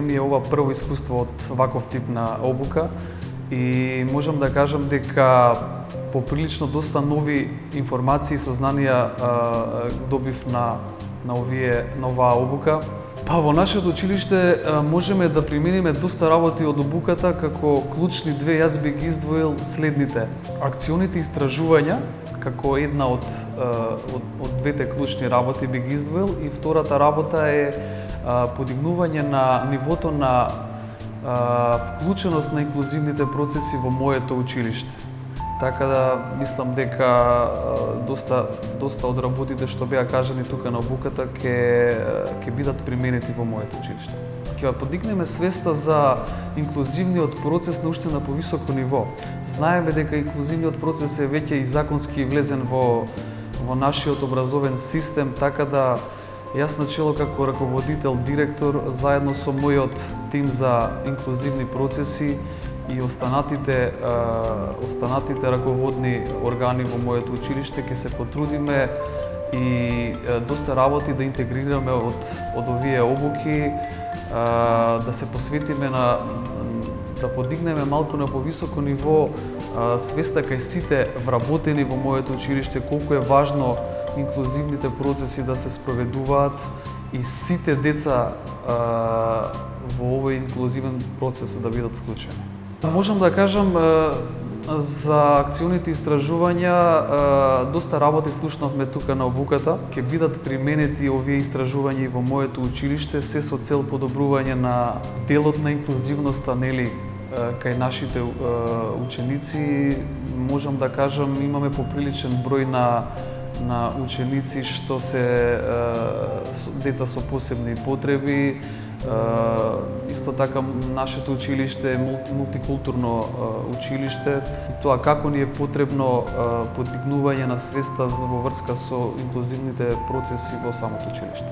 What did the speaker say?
ми е ова прво искуство од ваков тип на обука и можам да кажам дека поприлично доста нови информации и сознанија добив на оваа обука. Па во нашето училиште можеме да примениме доста работи од обуката, како клучни две јас би ги издвоил следните. Акционите истражувања како една од двете клучни работи би ги издвоил и втората работа е подигнување на нивото на вклученост на инклузивните процеси во моето училиште. Така да мислам дека доста од работите што беа кажани тука на обуката ќе бидат применети во моето училиште. Ќе подигнеме свеста за инклузивниот процес на уште на повисоко ниво. Знаеме дека инклузивниот процес е веќе и законски влезен во нашиот образовен систем, така да јас начело како раководител, директор, заедно со мојот тим за инклузивни процеси и останатите раководни органи во моето училиште ќе се потрудиме и доста работи да интегрираме од овие обуки, да се посветиме да подигнеме малку на повисоко ниво свеста кај сите вработени во моето училиште колку е важно инклузивните процеси да се спроведуваат и сите деца во овој инклузивен процес да бидат вклучени. Можам да кажам за акционите истражувања, доста работи слушнавме тука на обуката. Ќе бидат применети овие истражувања и во моето училиште, се со цел подобрување на делот на инклузивноста, нели, кај нашите ученици. Можам да кажам, имаме поприличен број на ученици што се деца со посебни потреби. Исто така нашето училиште е мултикултурно училиште и тоа како ни е потребно подигнување на свеста во врска со инклузивните процеси во самото училиште.